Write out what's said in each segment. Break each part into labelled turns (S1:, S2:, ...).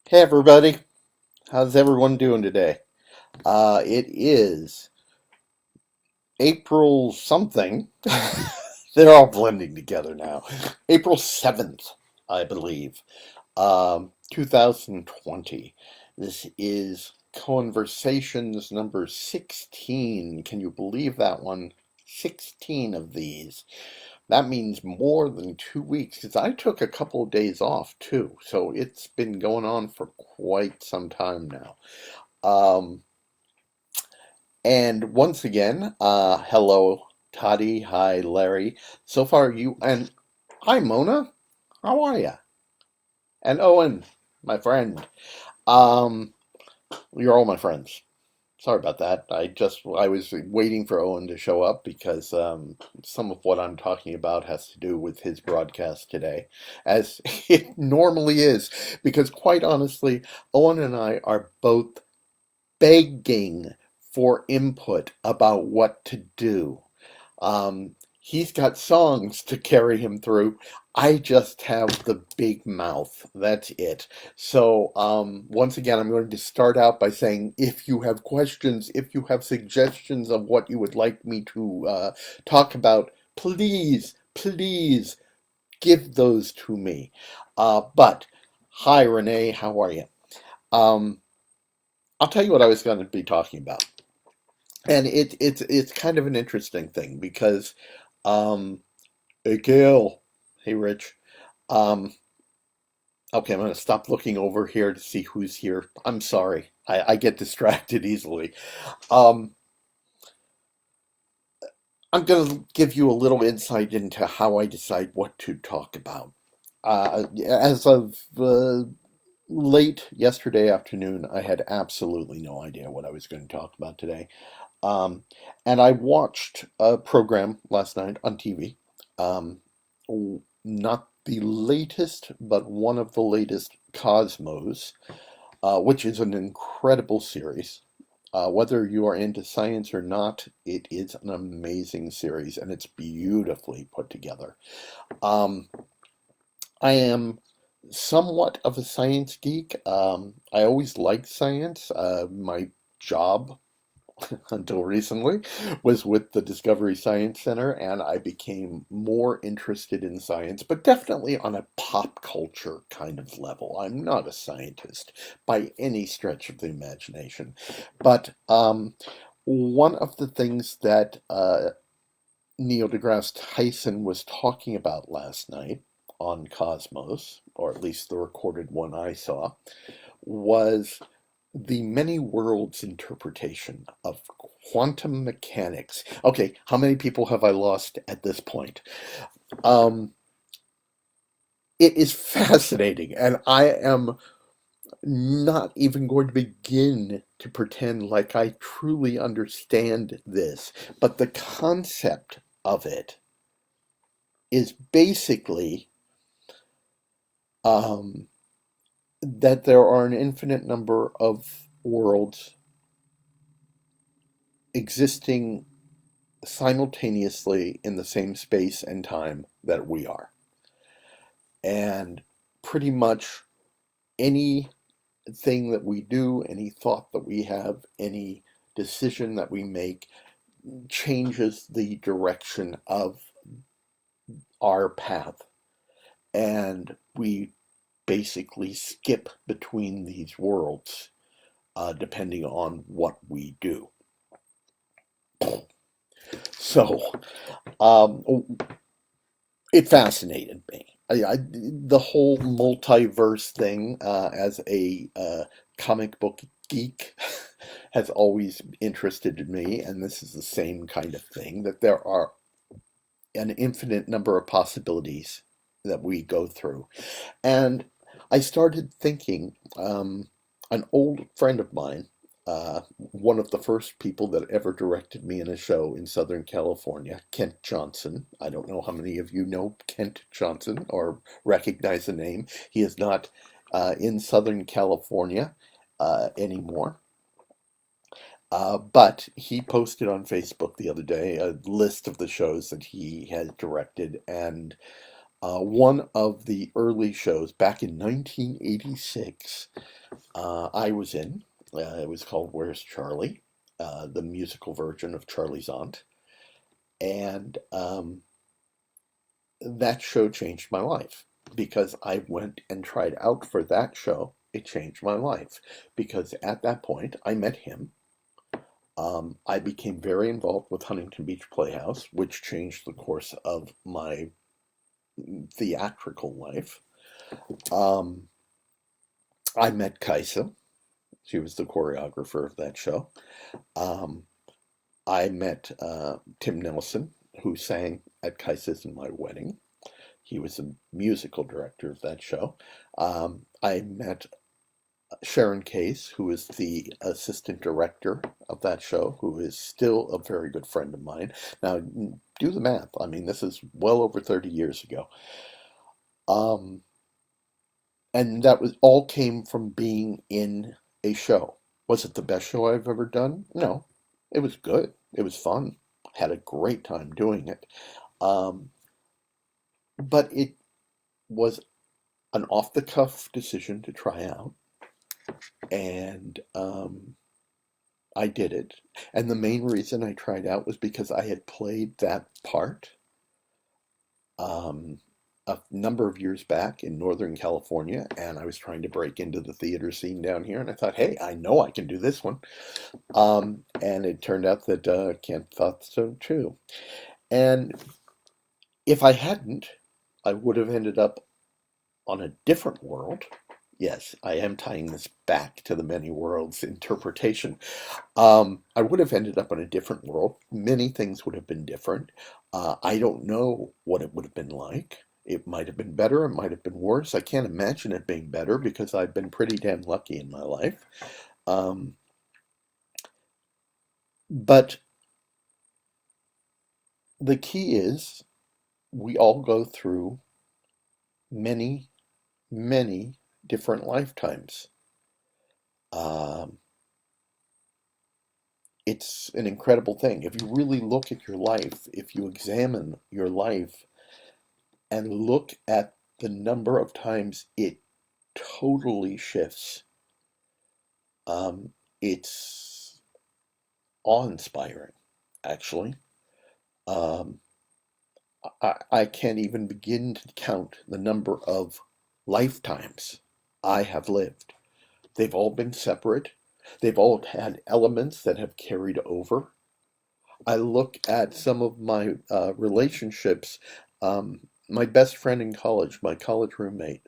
S1: Hey everybody, how's everyone doing today? It is April something. They're all blending together now. April 7th, I believe, 2020. This is Cohenversations number 16. Can you believe that one? 16 of these. That means more than 2 weeks because I took a couple of days off too. So it's been going on for quite some time now. Um, and once again, hello, Toddy. Hi, Larry. So far, you and hi, Mona. How are you? And Owen, my friend. Um, you're all my friends. Sorry about that. I was waiting for Owen to show up because some of what I'm talking about has to do with his broadcast today, as it normally is. Because quite honestly, Owen and I are both begging for input about what to do. He's got songs to carry him through. I just have the big mouth. That's it. So, once again, I'm going to start out by saying if you have questions, if you have suggestions of what you would like me to talk about, please give those to me. But, hi, Renee, how are you? Um, I'll tell you what I was going to be talking about. And it's kind of an interesting thing because um hey Gail, hey Rich. Um okay, I'm gonna stop looking over here to see who's here. I'm sorry. I get distracted easily. Um I'm gonna give you a little insight into how I decide what to talk about. As of late yesterday afternoon, I had absolutely no idea what I was going to talk about today. Um, and I watched a program last night on TV. Um, Not the latest, but one of the latest, Cosmos, which is an incredible series. Whether you are into science or not, it is an amazing series and it's beautifully put together. Um, I am somewhat of a science geek. I always liked science. My job until recently was with the Discovery Science Center, and I became more interested in science, but definitely on a pop culture kind of level. I'm not a scientist by any stretch of the imagination, but one of the things that Neil deGrasse Tyson was talking about last night on Cosmos, or at least the recorded one I saw, was the many worlds interpretation of quantum mechanics. Okay, how many people have I lost at this point? Um, it is fascinating, and I am not even going to begin to pretend like I truly understand this, but the concept of it is basically um, that there are an infinite number of worlds existing simultaneously in the same space and time that we are. And pretty much anything that we do, any thought that we have, any decision that we make changes the direction of our path. And we basically skip between these worlds depending on what we do. So, um, it fascinated me. The whole multiverse thing, as a comic book geek, has always interested me, and this is the same kind of thing, that there are an infinite number of possibilities that we go through. And I started thinking, an old friend of mine, one of the first people that ever directed me in a show in Southern California, Kent Johnson. I don't know how many of you know Kent Johnson or recognize the name. He is not in Southern California anymore. But he posted on Facebook the other day a list of the shows that he has directed, and One of the early shows back in 1986, I was in. It was called Where's Charlie? The musical version of Charlie's Aunt. And that show changed my life because I went and tried out for that show. It changed my life because at that point I met him. I became very involved with Huntington Beach Playhouse, which changed the course of my theatrical life. Um, I met Kaisa. She was the choreographer of that show. Um, I met Tim Nelson, who sang at Kaisa's in my wedding. He was the musical director of that show. I met Sharon Case, who is the assistant director of that show, who is still a very good friend of mine. Now, do the math. I mean, this is well over 30 years ago. Um, and that was all came from being in a show. Was it the best show I've ever done? No. It was good. It was fun. Had a great time doing it. Um, but it was an off the cuff decision to try out. And I did it. And the main reason I tried out was because I had played that part um, a number of years back in Northern California, and I was trying to break into the theater scene down here. And I thought, hey, I know I can do this one. And it turned out that Kent thought so too. And if I hadn't, I would have ended up on a different world. Yes, I am tying this back to the many worlds interpretation. I would have ended up in a different world. Many things would have been different. I don't know what it would have been like. It might have been better, it might have been worse. I can't imagine it being better because I've been pretty damn lucky in my life. Um, but the key is we all go through many, many different lifetimes. Um, it's an incredible thing. If you really look at your life, if you examine your life and look at the number of times it totally shifts, um, it's awe-inspiring, actually. Um, I can't even begin to count the number of lifetimes I have lived. They've all been separate. They've all had elements that have carried over. I look at some of my relationships. My best friend in college, my college roommate,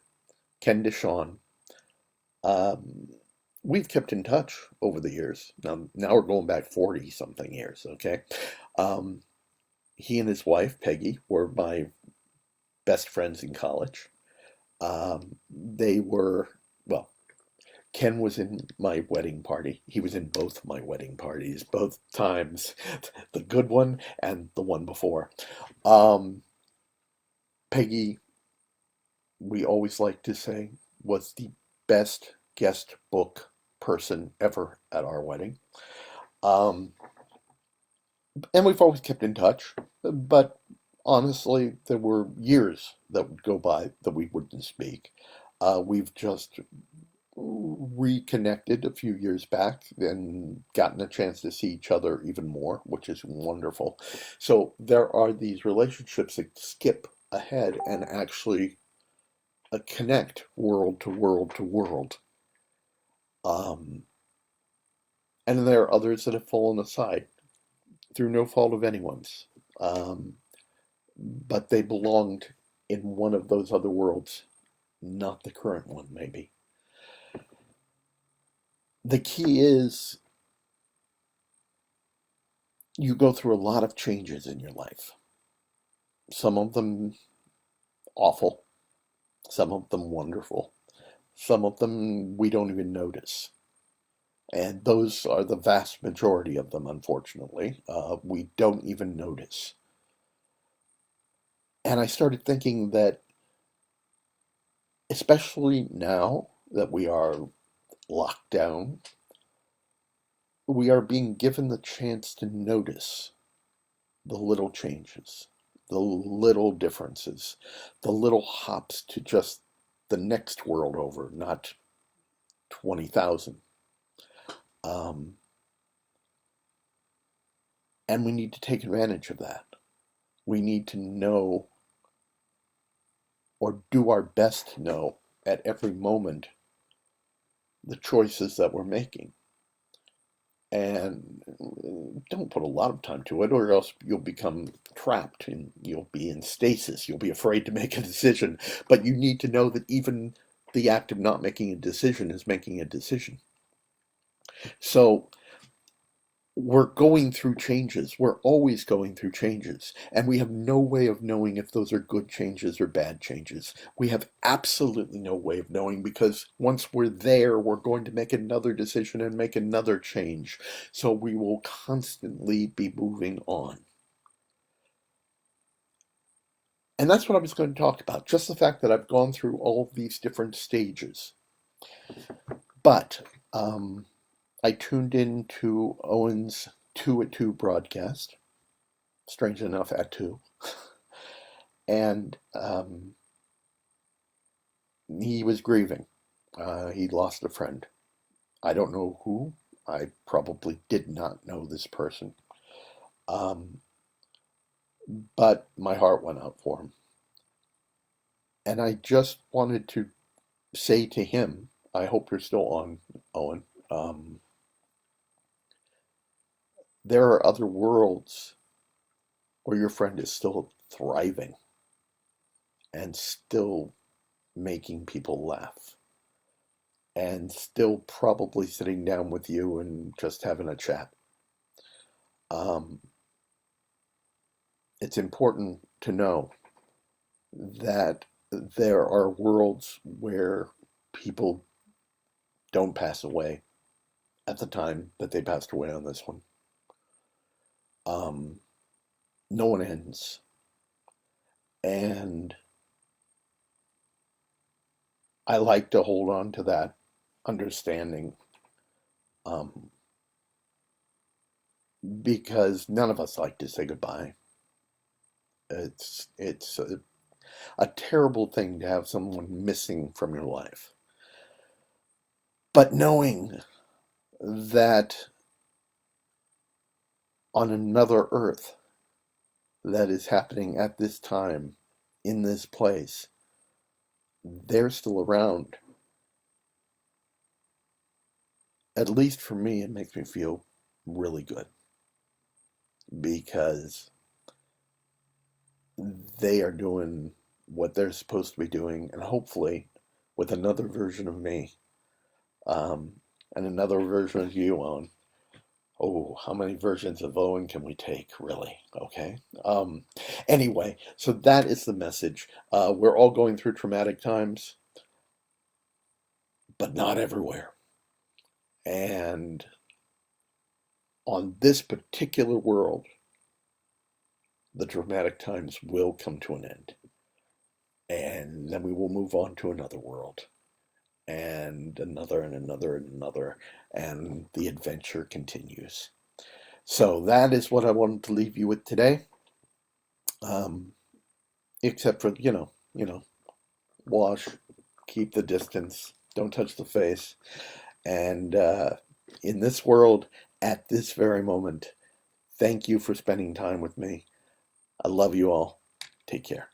S1: Ken DeShawn, um, we've kept in touch over the years. Now we're going back 40 something years, okay? Um, he and his wife, Peggy, were my best friends in college. They were, well, Ken was in my wedding party. He was in both my wedding parties, both times, the good one and the one before. Um, Peggy, we always like to say, was the best guest book person ever at our wedding. Um, and we've always kept in touch, but honestly, there were years that would go by that we wouldn't speak. We've just reconnected a few years back and gotten a chance to see each other even more, which is wonderful. So there are these relationships that skip ahead and actually connect world to world to world. Um, and there are others that have fallen aside through no fault of anyone's. Um, but they belonged in one of those other worlds, not the current one, maybe. The key is you go through a lot of changes in your life. Some of them awful, some of them wonderful, some of them we don't even notice. And those are the vast majority of them, unfortunately. We don't even notice. And I started thinking that, especially now that we are locked down, we are being given the chance to notice the little changes. the little differences, the little hops to just the next world over, not 20,000. Um, and we need to take advantage of that. We need to know, or do our best to know at every moment, the choices that we're making. And don't put a lot of time to it, or else you'll become trapped and you'll be in stasis. You'll be afraid to make a decision. But you need to know that even the act of not making a decision is making a decision. So we're going through changes. We're always going through changes. And we have no way of knowing if those are good changes or bad changes. We have absolutely no way of knowing, because once we're there, we're going to make another decision and make another change. So we will constantly be moving on. And that's what I was going to talk about. Just the fact that I've gone through all of these different stages. But I tuned into Owen's 2 at 2 broadcast, strange enough, at 2. And he was grieving. He lost a friend. I don't know who. I probably did not know this person. Um, but my heart went out for him. And I just wanted to say to him, I hope you're still on, Owen. There are other worlds where your friend is still thriving and still making people laugh and still probably sitting down with you and just having a chat. Um, it's important to know that there are worlds where people don't pass away at the time that they passed away on this one. Um, no one ends. And I like to hold on to that understanding, um, because none of us like to say goodbye. It's a terrible thing to have someone missing from your life. But knowing that on another earth that is happening at this time, in this place, they're still around. At least for me, it makes me feel really good, because they are doing what they're supposed to be doing, and hopefully with another version of me, um, and another version of you on. Oh, how many versions of Owen can we take, really? Okay. Anyway, so that is the message. We're all going through traumatic times, but not everywhere. And on this particular world, the dramatic times will come to an end. And then we will move on to another world, and another, and another, and another, and the adventure continues. So that is what I wanted to leave you with today. Um, except for, wash, keep the distance, don't touch the face. And in this world, at this very moment, thank you for spending time with me. I love you all. Take care.